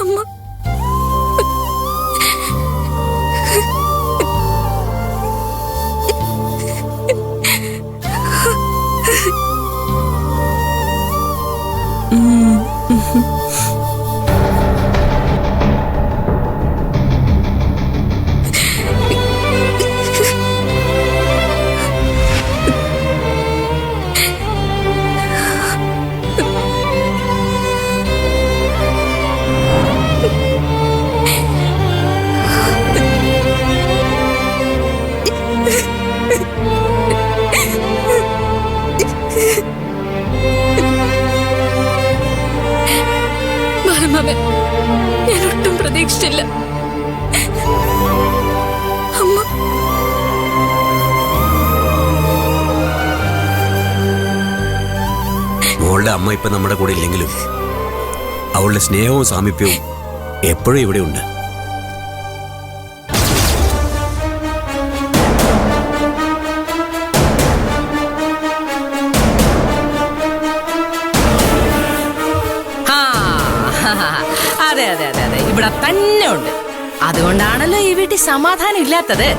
അമ്മ ഞാൻ ഒട്ടും പ്രതീക്ഷിച്ചില്ല. അമ്മ മോളുടെ അമ്മ ഇപ്പൊ നമ്മുടെ കൂടെ ഇല്ലെങ്കിലും അവളുടെ സ്നേഹവും സാമീപ്യവും എപ്പോഴും ഇവിടെ ഉണ്ട്. അതെ അതെ അതെ അതെ, ഇവിടെ തന്നെ ഉണ്ട്. അതുകൊണ്ടാണല്ലോ ഈ വീട്ടിൽ സമാധാനം ഇല്ലാത്തത്.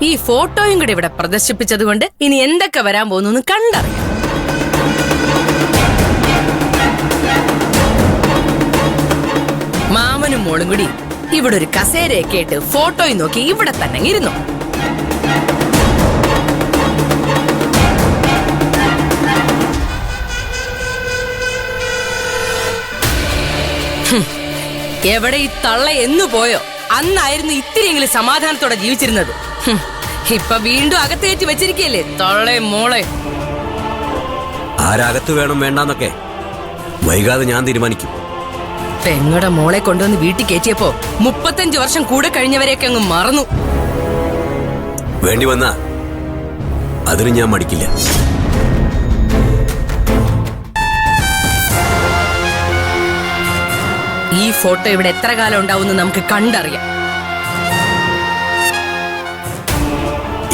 ഈ ഫോട്ടോയും കൂടെ ഇവിടെ പ്രദർശിപ്പിച്ചത് കൊണ്ട് ഇനി എന്തൊക്കെ വരാൻ പോകുന്നു കണ്ടറിയാം. മാമനും മോളും കൂടി ഇവിടെ ഒരു കസേരയൊക്കെ ഇട്ട് ഫോട്ടോയും നോക്കി ഇവിടെ തന്നെ ഇരുന്നു. എവിടെ ഈ തള്ള എന്നു പോയോ? അന്നായിരുന്നു ഇത്തിരിയെങ്കിലും സമാധാനത്തോടെ ജീവിച്ചിരുന്നത്. ഇപ്പൊ വീണ്ടും അകത്തേറ്റി വെച്ചിരിക്കല്ലേ തള്ളേ മോളെ. ആരകത്ത് വേണം വേണ്ടെന്നൊക്കെ വൈകാതെ ഞാൻ തീരുമാനിക്കും. പെങ്ങടെ മോളെ കൊണ്ടുവന്ന് വീട്ടിൽ കയറ്റിയപ്പോ 35 വർഷം കൂടെ കഴിഞ്ഞവരെയൊക്കെ അങ്ങ് മറന്നു. വേണ്ടി വന്നാ അതിന് ഞാൻ മടിക്കില്ല. ഈ ഫോട്ടോ ഇവിടെ എത്ര കാലം ഉണ്ടാവും നമുക്ക് കണ്ടറിയാം.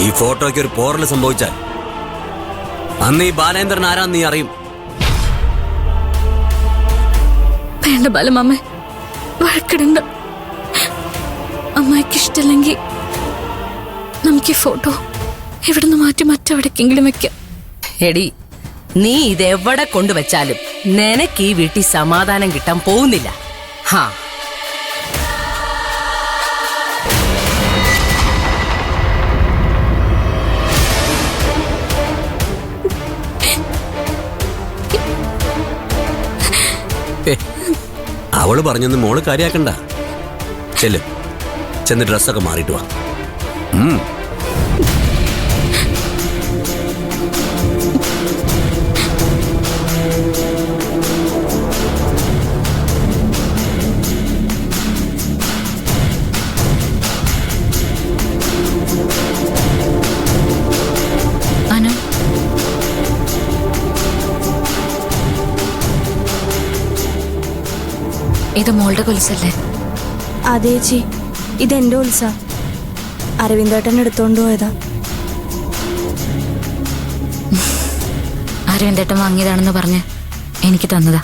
ഈ ഫോട്ടോയ്ക്ക് ഒരു പോറല് സംഭവിച്ചാൽ അന്ന് ഈ ബാലേന്ദ്രൻ ആരാന്ന് നീ അറിയും. വേണ്ട ബാലമാമ, വഴക്കിടണ്ട. അമ്മയ്ക്ക് ഇഷ്ടല്ലെങ്കിൽ നമുക്ക് ഈ ഫോട്ടോ ഇവിടുന്ന് മാറ്റി മറ്റെവിടേക്കെങ്കിലും വെക്കാം. എടി, നീ ഇതെവിടെ കൊണ്ടുവച്ചാലും നിനക്ക് ഈ വീട്ടിൽ സമാധാനം കിട്ടാൻ പോകുന്നില്ല. ഹാ, അവള് പറഞ്ഞൊന്നും മോള് കാര്യാക്കണ്ട. ചെന്ന് ഡ്രസ്സൊക്കെ മാറിയിട്ട് വാ. ഇത് മോളുടെ കൊലുസല്ലേ? അതെ ചേച്ചി, ഇതെന്റെ കൊലുസ. അരവിന്ദേട്ടൻ എടുത്തോണ്ട് പോയതാ. അരവിന്ദേട്ടൻ വാങ്ങിയതാണെന്ന് പറഞ്ഞ് എനിക്ക് തന്നതാ.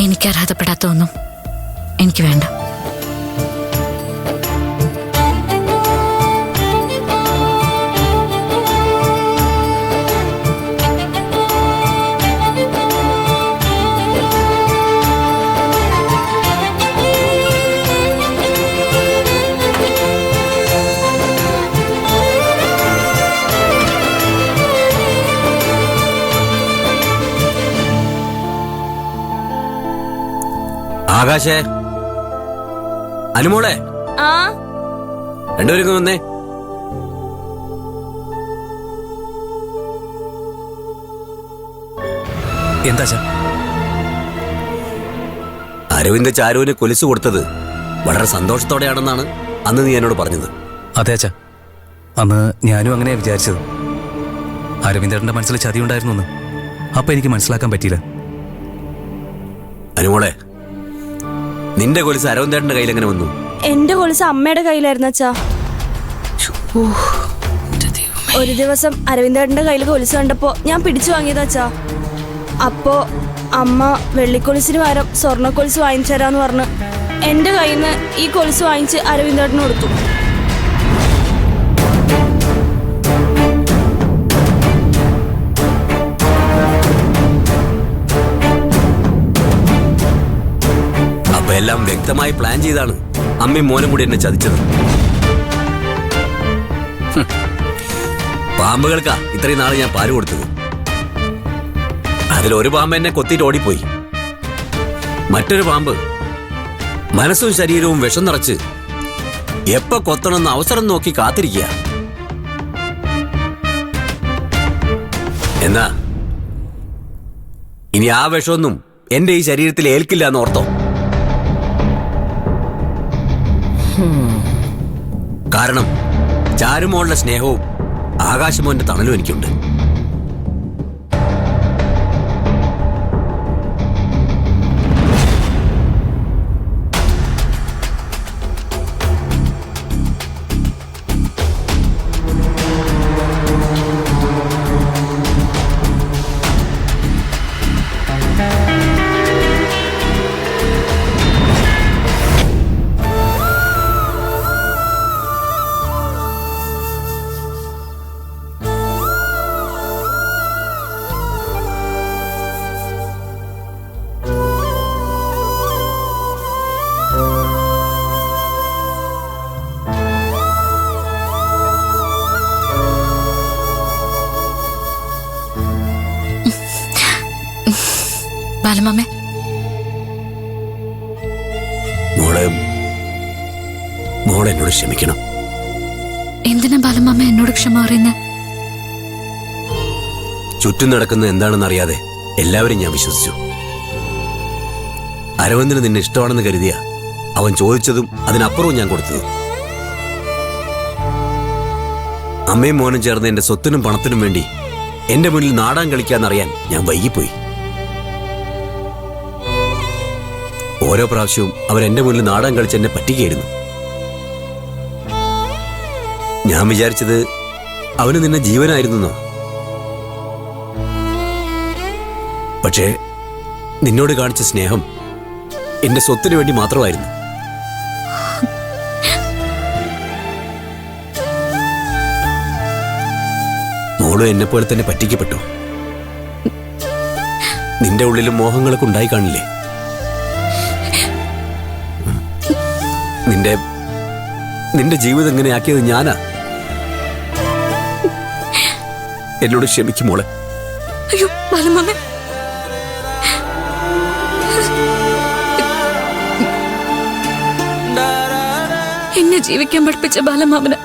എനിക്ക് അർഹതപ്പെടാത്ത ഒന്നും എനിക്ക് വേണ്ട. ആകാശേ, അനുമോളെ, ആ രണ്ടുപേരും വന്നേ. എന്താ അരവിന്ദ് ചാരുവിന് കൊലുസ് കൊടുത്തത് വളരെ സന്തോഷത്തോടെയാണെന്നാണ് അന്ന് നീ എന്നോട് പറഞ്ഞത്. അതെ അച്ഛാ, അന്ന് ഞാനും അങ്ങനെയാ വിചാരിച്ചത്. അരവിന്ദേട്ടന്റെ മനസ്സിൽ ചതിയുണ്ടായിരുന്നു. അപ്പൊ എനിക്ക് മനസ്സിലാക്കാൻ പറ്റിയില്ല. അനുമോളെ, നിന്റെ കൊലുസ് അരവിന്ദേട്ടന്റെ കയ്യിൽ എങ്ങനെ വന്നു? എന്റെ കൊലുസ് അമ്മയുടെ കയ്യിലായിരുന്നു അച്ഛാ. ഒരു ദിവസം അരവിന്ദേട്ടന്റെ കയ്യിൽ കൊലുസ് കണ്ടപ്പോ ഞാൻ പിടിച്ചു വാങ്ങിയതാച്ചാ. അപ്പോ അമ്മ വെള്ളിക്കൊലുസിന് പകരം സ്വർണ്ണക്കൊലുസ് വാങ്ങിച്ചു തരാന്ന് പറഞ്ഞ് എന്റെ കയ്യിൽ നിന്ന് ഈ കൊലുസ് വാങ്ങിച്ച് അരവിന്ദേട്ടന് കൊടുത്തു. അപ്പൊ എല്ലാം വ്യക്തമായി പ്ലാൻ ചെയ്താണ് അമ്മയും മോനും കൂടി എന്നെ ചതിച്ചത്. പാമ്പുകൾക്കാ ഇത്രയും നാളെ ഞാൻ പാല് കൊടുത്തത്. അതിലൊരു പാമ്പ് എന്നെ കൊത്തിയിട്ട് ഓടിപ്പോയി. മറ്റൊരു പാമ്പ് മനസ്സും ശരീരവും വിഷം നിറച്ച് എപ്പോ കൊത്തണമെന്ന് അവസരം നോക്കി കാത്തിരിക്കുക. എന്നാ ഇനി ആ വിഷമൊന്നും എന്റെ ഈ ശരീരത്തിൽ ഏൽക്കില്ല എന്ന് ഓർത്തോ. കാരണം ചാരുമോളുടെ സ്നേഹവും ആകാശമോന്റെ തണലും എനിക്കുണ്ട്. ബാലമാമേ, മോളെ എന്നോട് ക്ഷമിക്കണം. എന്തിനാ ബാലമാമ എന്നോട് ക്ഷമ പറയുന്നത്? ചുറ്റും നടക്കുന്നത് എന്താണെന്ന് അറിയാതെ എല്ലാവരും ഞാൻ വിശ്വസിച്ചു. അരവിന്ദന് നിന്നെ ഇഷ്ടമാണെന്ന് കരുതിയ അവൻ ചോദിച്ചതും അതിനപ്പുറവും ഞാൻ കൊടുത്തതും. അമ്മയും മോനും ചേർന്ന് എന്റെ സ്വത്തിനും പണത്തിനും വേണ്ടി എന്റെ മുന്നിൽ നാടാൻ കളിക്കാന്നറിയാൻ ഞാൻ വൈകിപ്പോയി. ഓരോ പ്രാവശ്യവും അവരെന്റെ മുന്നിൽ നാടാൻ കളിച്ച് എന്നെ പറ്റിക്കുകയായിരുന്നു. ഞാൻ വിചാരിച്ചത് അവന് നിന്നെ ജീവനായിരുന്നോ. പക്ഷേ നിന്നോട് കാണിച്ച സ്നേഹം എന്റെ സ്വത്തിനു വേണ്ടി മാത്രമായിരുന്നു. മോളും എന്നെപ്പോലെ തന്നെ പറ്റിക്കപ്പെട്ടു. നിന്റെ ഉള്ളിലും മോഹങ്ങളൊക്കെ ഉണ്ടായി കാണില്ലേ? നിന്റെ ജീവിതം എങ്ങനെയാക്കിയത് ഞാനാ. എന്നോട് ക്ഷമിക്കും മോളെ. അയ്യോ ബാലമാമ, എന്നെ ജീവിക്കാൻ പഠിപ്പിച്ച ബാലമാമന്